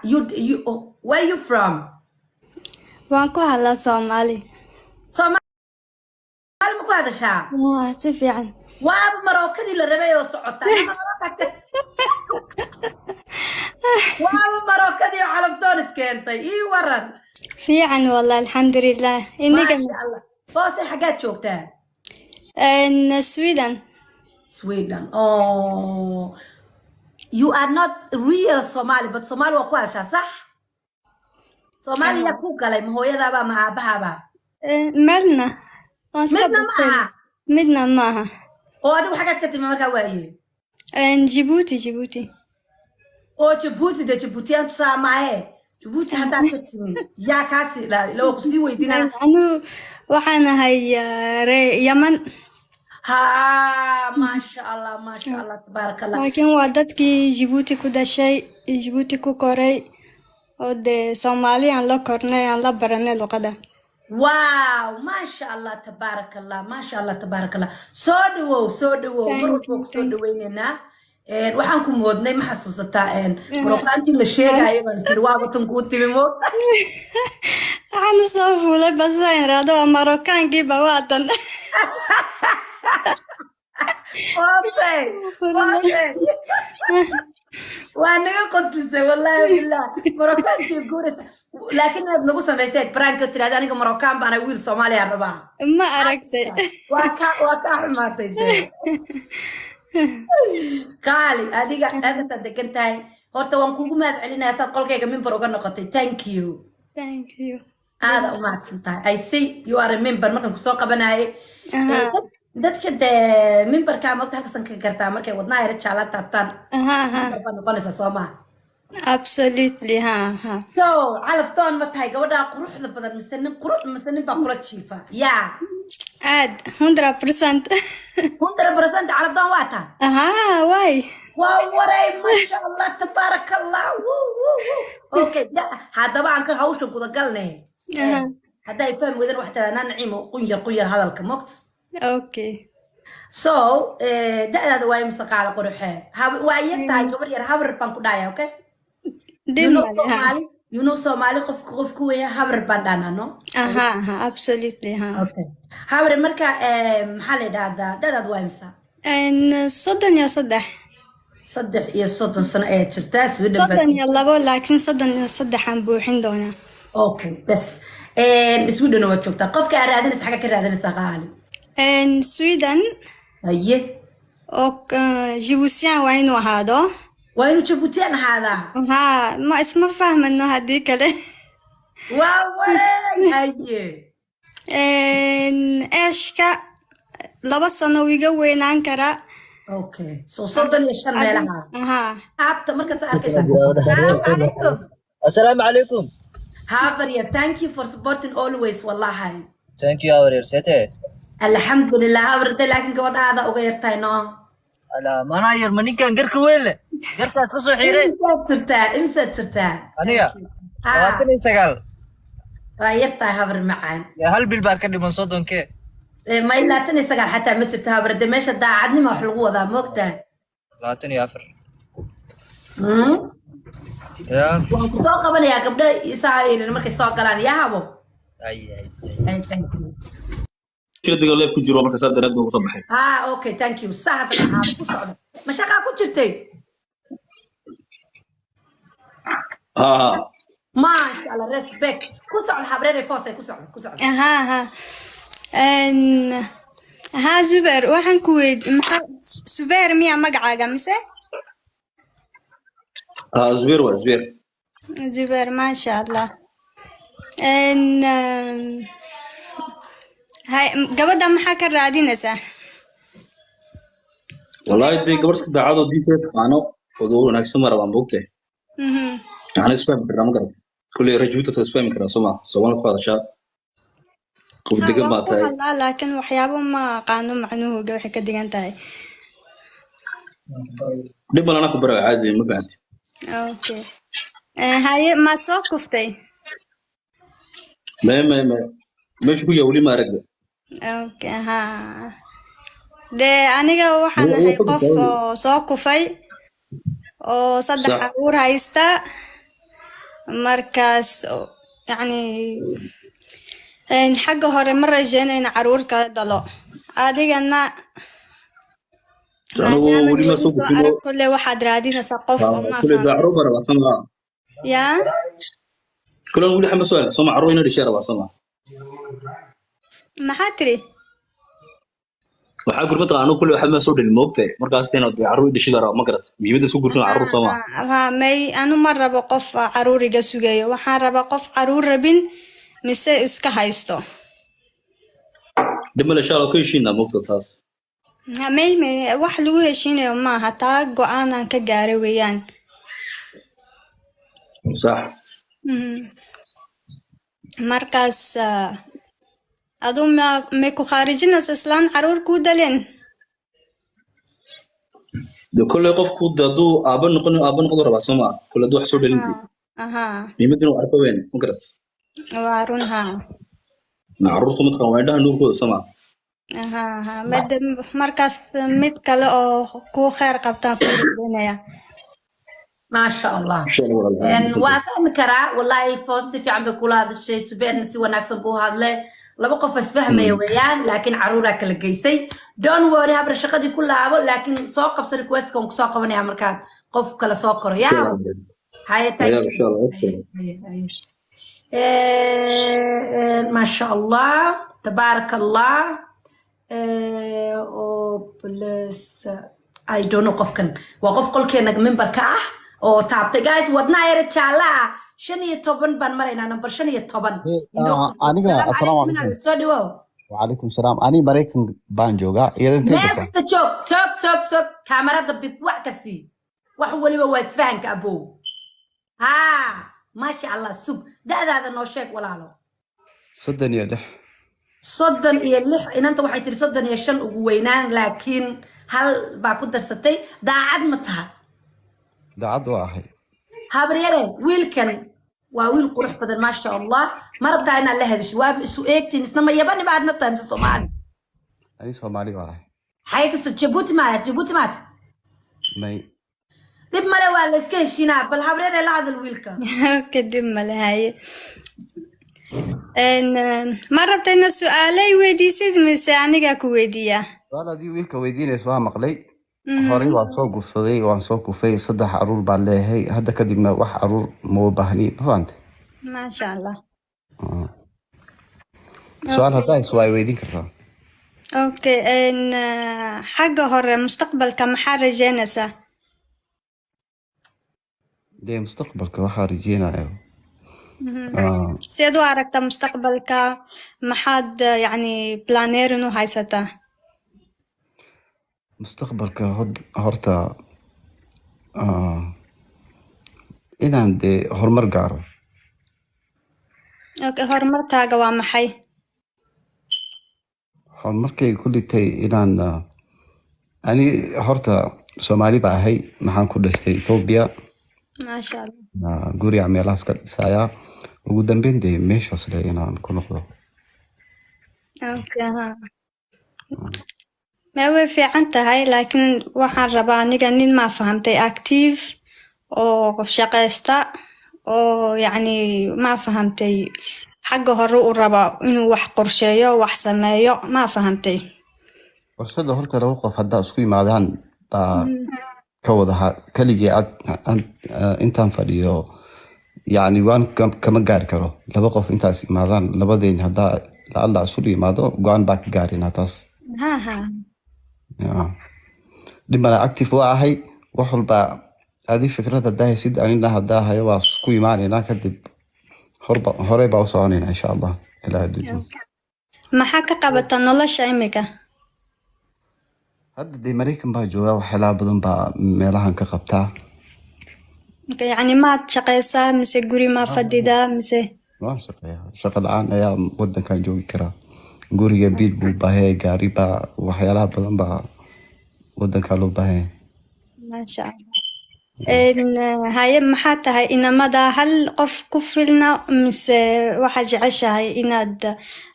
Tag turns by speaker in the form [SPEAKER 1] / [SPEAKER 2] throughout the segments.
[SPEAKER 1] you where you from?
[SPEAKER 2] waan ku hadlaa Soomaali.
[SPEAKER 1] Soomaali ma ku hadashaa?
[SPEAKER 2] Waa si fiican.
[SPEAKER 1] Waa Marookadii la rabay oo socota. Waa Marookadii oo calaftoon iskeentay. Ii waran.
[SPEAKER 2] Fiican wallahi alxamdulillaah. Iniga
[SPEAKER 1] Masha Allah. Foose xagaad joogtaa?
[SPEAKER 2] Sweden.
[SPEAKER 1] Sweden. Oh. You are not real Somali, but Somali waa ku hadashaa, sax? Soomaaliya ku galay ma hooyadaaba ma aabahaaba?
[SPEAKER 2] Midna. Midna maaha.
[SPEAKER 1] Oo adigu xagaad ka timi markaa waaye?
[SPEAKER 2] Djibouti.
[SPEAKER 1] Oo Djibouti de Djiboutiyaantu saamaaye. Djibouti haddaad ka timi yaa kaasi ilaa ku sii weydiinaa.
[SPEAKER 2] Anu waxaan ahay Yaman.
[SPEAKER 1] ها ما شاء الله تبارك الله.
[SPEAKER 2] لكن waa dadkii Djibouti ku dhashay, Djibouti ku koray oo de Soomaali aan la kornay aan la baranay luqada.
[SPEAKER 1] واو ما شاء الله تبارك الله ما شاء الله تبارك الله. soo dhawow marwalba soo dhaweynayna waxaan ku moodnay ma xasuusataa Marookaantii la sheegay baan isir waa watan ku timi mood.
[SPEAKER 2] Waxaan soo fuulay basaan raado Marookaanki ba wadan.
[SPEAKER 1] وانا قلت بس والله بالله مروكان تقول لكن نبغى سميتك برانك ترى انا مروكان انا ويل صومالي الربع
[SPEAKER 2] ما أركتي
[SPEAKER 1] وكا ما تجي قالي اديك انت تذكرتي horta waan kuugu mahad celinaa saad qolkayga member uga noqotay. Thank you هذا وما فهمتها I see you are a member markan ku soo qabanay dadka de memberka ma ogtahay kasan ka gartaa markay wadnaa yar jaalad taatan noqonaysa Soomaa.
[SPEAKER 2] Absolutely
[SPEAKER 1] so calaftoon ma tahay gabadha quruxda badan mise nin baa kula jiifa yaa
[SPEAKER 2] aad 100%
[SPEAKER 1] 100% calaftoon waa taa
[SPEAKER 2] waay
[SPEAKER 1] waray ma sha Allah tabarakallah okay haddaba aan ka hawshan guda galnay hadda ay fahmi wadaan waxta aan naciimo qunyar hadalka moqt. Okay. So, da'daada waa imisa qaala quruxee. Waa yartahay gabar yar habar baan ku dhaaya, okay? You know Somali qofku weeya habar baan dhaanaa, no?
[SPEAKER 2] Absolutely
[SPEAKER 1] Okay. Habar marka maxaa la yiraahdaa da'daada waa imisa?
[SPEAKER 2] 33.
[SPEAKER 1] 33 sano ee jirtaa Sweden
[SPEAKER 2] bas. 32 laakiin 33 aan buuxin doonaa.
[SPEAKER 1] Okay, bas. Sweden waa joogtaa. Qofka aad raadinaysa xaga ka raadinaysa qaali.
[SPEAKER 2] Sweden och Djiboutian waa inuu ahaado.
[SPEAKER 1] Waa inuu Djiboutian ahaadaa?
[SPEAKER 2] Ma isma fahmano haddii kale. Eeshka 2 sano iga weynaan karaa.
[SPEAKER 1] Okay, so 35 meelaha. Abta markaas arkaysaa.
[SPEAKER 3] Assalaamu calaykum.
[SPEAKER 1] Habarya, thank you for supporting always wallahi.
[SPEAKER 3] Thank you Habarya, setee?
[SPEAKER 1] Alhamdulillah habarta laakiin gabadhaada uga yartay no.
[SPEAKER 3] Ala mana yar maninkan garka weyle. Garkaas ka soo xiiray.
[SPEAKER 1] Imsa tirtaa.
[SPEAKER 3] Aniga. 29.
[SPEAKER 1] waa yartahay habar macaan.
[SPEAKER 3] Ya hal bil baa ka dhiman sodonkee.
[SPEAKER 1] ما إلا تاني سجل حتى مترتها برد ماشي ده عدني ما حلوه ذا مقطع.
[SPEAKER 3] لا تاني أفر.
[SPEAKER 1] يا. وساق بني يا قبل يساعي لما كساق قلنا يا هبو.
[SPEAKER 3] أي.
[SPEAKER 4] شو تقول لي كل جروب مركز هذا ردوا صباحي.
[SPEAKER 1] أوكي thank you ساعة الحال. مش هقى كل شرتي. ما شاء الله respect. كسر الحبرية فاصل كسر.
[SPEAKER 2] زبير waxaan ku Zubair miya magacaaga mise Zubair ma sha Allah hay gabadha maxaa ka raadinaysaa
[SPEAKER 4] wallahi de gabarska daacado diinta taqaano oo wanaagsan marabaan bogtay waxaan isfahmi karaa ma garad kulli rajuuta isfahmi karaa Soomaali ku hadashaa قودك ما تاي.
[SPEAKER 2] لكن وحيابه ما قانون معنوه جوحي كديان تاي.
[SPEAKER 4] لما أنا خبر عادي ما فهمت.
[SPEAKER 2] أوكي. هاي ما سوق كفتي.
[SPEAKER 4] ما شو يقولي ما رجع.
[SPEAKER 2] أوكي ده أنا جا وحنا هاي قف سوق كفي. وصدق عور هايستا. مركز يعني إن حاجة هوري مرة جينا إن عرور كدلو عادي أنا
[SPEAKER 4] أنا ولي ما سوق كله
[SPEAKER 2] كل واحد رادين سقف وما
[SPEAKER 4] كل ده عروبة ربع سما
[SPEAKER 2] يا
[SPEAKER 4] كل ولي حمد سؤال سما عروينا ليش ربع سما
[SPEAKER 2] ما حتري
[SPEAKER 4] waxaa gurmada aanu kulli waxa ma soo dhil moogtay markaas teen oo carruur dhishida ra ma garat miimada soo gursan carruur sama
[SPEAKER 2] ها مي أنا مرة بقف عروري جسوجي وحارة بقف عرور ربين مسا إسكا هايستو
[SPEAKER 4] dhamma la shaalo ka heshiina moogta taas
[SPEAKER 2] ها مي واحد لو هشيني وما هتا قوانا كجاري ويان
[SPEAKER 4] صح
[SPEAKER 2] مركز أدو ما ميكو خارجين أسلان عرور كودلين
[SPEAKER 4] de kulli qofku dadu aaban noqon raba sama kulli dad wax soo dhalinti
[SPEAKER 2] أها
[SPEAKER 4] miimada inuu arko weyn ma garat
[SPEAKER 2] وارون ها
[SPEAKER 4] carruurtu mid qaan weydhaha nuurkooda sama
[SPEAKER 2] أها مد مركز مد كلا أو كو خير قبطان كودلين
[SPEAKER 1] ما شاء الله
[SPEAKER 4] insha Allah
[SPEAKER 1] وافهم كرا والله فوزي في عم بقول هذا الشيء سبير نسي وناكسن بو هذا له لما قف فهمي ويان لكن عرورة كل جيسي دون وري هبر الشقة كلها عبو لكن سوق بس ريكوست كون سوق بني عمركات قف كلا سوق يا هاي تاني
[SPEAKER 4] ان شاء الله
[SPEAKER 1] ما شاء الله تبارك الله او بلس اي دون قف كان وقف كل كانك منبر كاه او تابت جايز ودنا يا رجاله شنو يتوبن بان مرينا نمبر شنو يتوبن
[SPEAKER 5] aniga assalaamu calaykum
[SPEAKER 1] سوديو
[SPEAKER 5] وعليكم السلام ani maraykan baan joogaa iyada
[SPEAKER 1] ما تستشوك سوك كاميرا ضبط وعكسي wax waliba waa isfahanka abow ها ما شاء الله سوق هذا نو شيك walaalo
[SPEAKER 5] 36
[SPEAKER 1] صدن iyo 6 inanta waxay tiri 35 ugu weynaan laakiin hal baa ku darsatay daacad ma tahay
[SPEAKER 5] daacad waa ahay
[SPEAKER 1] habriyare wiilkan waa wiil qurux badan ma sha Allah ma rabtaa inaan la hadish waa isu eegtiin isna ma yabani baadna tahay Soomaali
[SPEAKER 5] ani Soomaali waa ahay
[SPEAKER 1] حيك جيبوتي مات
[SPEAKER 5] may
[SPEAKER 1] دب ماله ولا اسكي هشينا بل حبرين لا هذا الويلكا
[SPEAKER 2] كدب ملهاي إن مرة بتنا سؤالي ودي سيد مسانيك كويدية
[SPEAKER 5] waaladii wiilka weydiinayso waa maqlay horey waan soo gufsaday waan soo kufay 3 caruur baan leeyahay hadda kadibna wax caruur ma u baahni faante
[SPEAKER 2] ما شاء الله
[SPEAKER 5] su'aal hadda ay soo weydiin kartaa
[SPEAKER 2] اوكي ان حاجة هور مستقبل كم حارة جينسة
[SPEAKER 5] dee mustaqbalka waxaa rajeynayo
[SPEAKER 2] سيدو عرقت مستقبل كا محد يعني بلانير انو هايستا
[SPEAKER 5] mustaqbalka horta inaan dee horumar gaaro
[SPEAKER 2] اوكي هورمر كاغا وامحي
[SPEAKER 5] horumarkayga ku dhigtay inaan ani horta Soomaali baa ahay maxaan ku dhashtay Ethiopia
[SPEAKER 2] ما شاء الله
[SPEAKER 5] guriga meelahaas ka dhisaya ugu dambeyn dee meeshaas le inaan ku noqdo
[SPEAKER 2] اوكي ها ما هو في عنتها لكن waxaan rabaa aniga nin ma fahamtay active oo shaqaysta oo yani ma fahamtay xagga hore u raba inuu wax qorsheeyo wax sameeyo ma fahamtay
[SPEAKER 5] warshada horta laba qof haddaa isku yimaadaan baa ka wada kaligii intaan fadhiyo yani go'aan kama gaari karo laba qof intaas yimaadaan labadeyn haddaa la isu yimaado go'aan baa ka gaarinaa taas
[SPEAKER 2] ها
[SPEAKER 5] dhimala active waa ahay wax walba adi fikrada haddaa haysid anina haddaa hayo waa isku imaanaynaa kadib horey baa u soconaynaa insha allah ilaa adduunka
[SPEAKER 2] maxaa ka qabata nolosha imika
[SPEAKER 5] hadda dee maraykan baa joogaa waxyaalaha badan baa meelahan ka qabtaa
[SPEAKER 2] yani maad shaqaysaa mise guri ma fadhidaa mise
[SPEAKER 5] waan shaqeeyaa shaqa la-aan ayaa wadankan joogi karaa guriga biil buu baahaya gaari baa waxyaalaha badan baa wadankaa loo baahaya
[SPEAKER 2] maasha allah haye maxaa tahay inamada hal qof ku filna mise waxaa jeceshahay inaad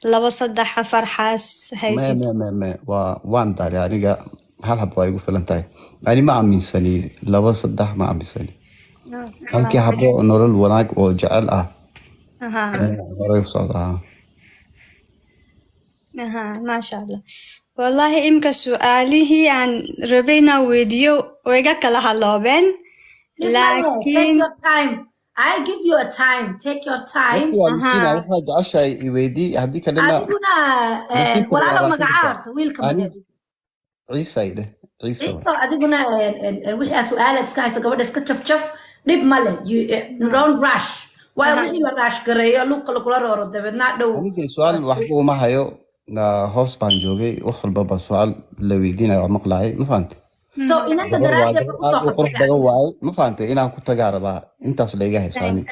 [SPEAKER 2] 2-3 afar xaas haysid
[SPEAKER 5] waan daali aniga hal hab waa igu filan tahay ani ma aaminsani 2-3 ma aaminsani halkii habo nolol wanaag oo jecel ah
[SPEAKER 2] Aha.
[SPEAKER 5] horay u socdaa
[SPEAKER 2] Aha, ما شاء الله. والله إمك سؤالي عن ربينا ويديو ويجاك لها لابن
[SPEAKER 1] Take
[SPEAKER 2] لكن
[SPEAKER 1] your time. I give you a time. Take your time.
[SPEAKER 5] waa misiina
[SPEAKER 2] أها
[SPEAKER 5] waxaa jeceshahay i weydii haddii kalena
[SPEAKER 1] adiguna
[SPEAKER 5] nasiibka
[SPEAKER 1] walaalo
[SPEAKER 5] waa
[SPEAKER 1] magacaarta wiilka
[SPEAKER 5] ani
[SPEAKER 1] magaci
[SPEAKER 5] ciise ay dheh ciise
[SPEAKER 1] ciise adiguna wixii aad su'aalaad iska haysa gabadha iska jafjaf dhib male don't rush waayo wixii la rush gareeyo luuqa lagula rooro dabeedna dhow
[SPEAKER 5] anigay su-aal waxba uma hayo hoos baan joogay wax walbaba su-aal la weydiinayo waa maqlahay ma fahantay
[SPEAKER 1] so inanta
[SPEAKER 5] gabar waa
[SPEAKER 1] daraaddeed
[SPEAKER 5] gabar
[SPEAKER 1] ba
[SPEAKER 5] aad u qurux badan waaye ma fahantay inaan ku tagaa rabaa intaas layga hayso ani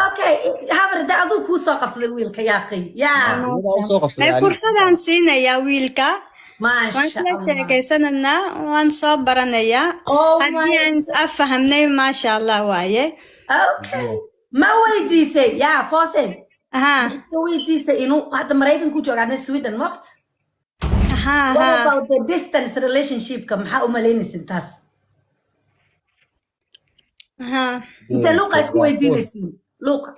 [SPEAKER 1] okay habar da aduu kuu soo qabsaday wiilka yaaqi yaa
[SPEAKER 5] iyadaa usoo qabsaday
[SPEAKER 2] هاي
[SPEAKER 5] ani
[SPEAKER 2] فرصة سينا يا ويلكا
[SPEAKER 1] maasha
[SPEAKER 2] وانسلا
[SPEAKER 1] allah
[SPEAKER 2] شاكيسانا وان صبرنا يا
[SPEAKER 1] oh my
[SPEAKER 2] هدي أنس أفهمني ما شاء الله وايه
[SPEAKER 1] okay ma weydiisay yaa foose
[SPEAKER 2] أها
[SPEAKER 1] ma weydiisay inuu hadda maraykanku joogaana sweden moqt
[SPEAKER 2] أها
[SPEAKER 1] what
[SPEAKER 2] أها
[SPEAKER 1] about the distance relationship-ka maxaa u malaynaysin taas
[SPEAKER 2] أها
[SPEAKER 1] mise luuqa isku weydiinaysiin luuqa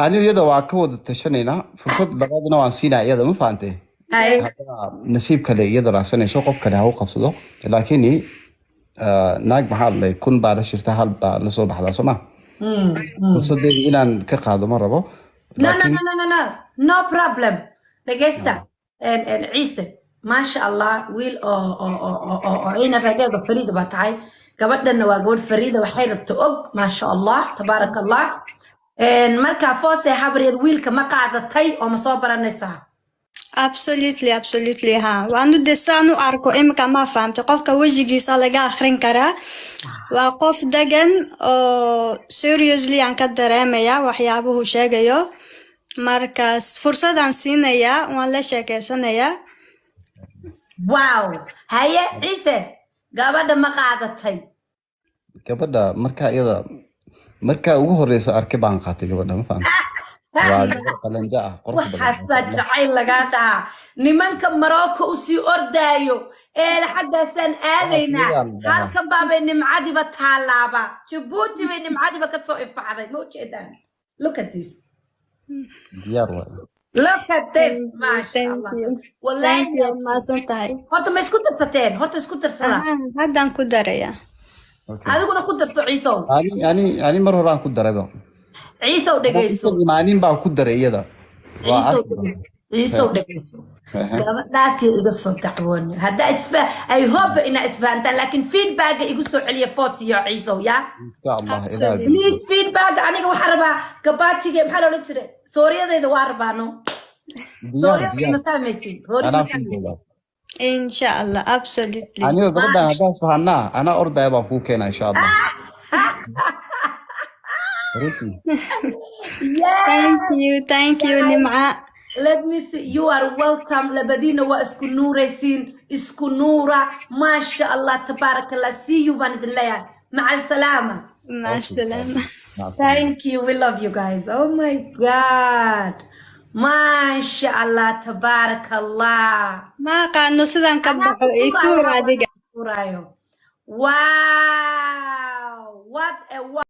[SPEAKER 5] ani iyada waa ka wada tashanaynaa fursad labaadna waan siinaa iyada ma fahantay
[SPEAKER 1] hay
[SPEAKER 5] haddana nasiib kale iyada raacsanayso qof kale ha u qabsado laakiin naag maxaa lay kun baa la shirta hal baa la soo baxdaa soo ma fursadeeda inaan ka qaado ma rabo
[SPEAKER 1] no no
[SPEAKER 5] laakiin
[SPEAKER 1] no no no no no problem dhegeysta ciise maasha allah wiil oo ina rageega fariida baa tahay gabadhana waa gabadh fariida waxay rabta og maasha allah tabaaraka allah markaa foose habaryar wiilka ma qaadatay oo ma soo baranaysaa
[SPEAKER 2] absolutely ها وأنا دسانو أركو إمك ما فهمت قفك وجهي صالجا آخرين كرا وقف دجن أو seriously عن كدر يا وحيابه شجيو مركز فرصة عن سينا يا ولا شيء سنة يا
[SPEAKER 1] waaw haye ciise gabadha ma qaadatay
[SPEAKER 5] gabadha markaa ugu horeyso arkay baan qaatay gabadha ma fahantay waa gabar qalanja ah qurux badan
[SPEAKER 1] waxaasaa jacayl lagaa dhahaa nimanka marocco usii ordaayo eele xaggaasaan aadaynaa halkan baabay nimcadiba taalaaba jabuuti bay nimcadiba ka soo ifbaxday ma ujeedaan look at this
[SPEAKER 5] diyaar waay
[SPEAKER 1] look at this maasha allah wallahi
[SPEAKER 2] ما سنتهاي
[SPEAKER 1] horta ma isku darsateen horta isku darsada
[SPEAKER 2] هذا نقدر يا
[SPEAKER 1] adiguna ku darso ciisow
[SPEAKER 5] ani mar horaan ku darayba
[SPEAKER 1] ciisow dhegeyso
[SPEAKER 5] inta imaanin baa ku daray iyada waa
[SPEAKER 1] ciisow
[SPEAKER 5] arki
[SPEAKER 1] dhegeyso ciisow dhegeyso gabadhaasi iga soo dacwoon hadda I hope ina isfahantaan laakiin feedback igu soo celiya foos iyo ciisow yaa
[SPEAKER 5] insha allah ilaahay
[SPEAKER 1] please feedback aniga waxaan rabaa gabaatiga maxaa la odhan jiray sooriyadayda waa rabaano sooriyada ma fahmaysin hoori ma
[SPEAKER 5] anaa
[SPEAKER 1] fahmaysin
[SPEAKER 5] fiirsada
[SPEAKER 2] إن شاء الله absolutely
[SPEAKER 5] aniga gabadhan haddaan isfahanaa anaa ordaya baan kuu keenaa insha allah runtii
[SPEAKER 1] yeah
[SPEAKER 2] thank you نمعة
[SPEAKER 1] let me see you are welcome labadiina waa isku nuuraysiin isku nuura maasha allah tabaaraka allah see you baan idin leeyahay maca alsalaama
[SPEAKER 2] مع السلامة
[SPEAKER 1] thank you we love you guys oh my god maasha allah tabaaraka allah
[SPEAKER 2] ما قانو سدان كبحو إيتو رادقة
[SPEAKER 1] wow what a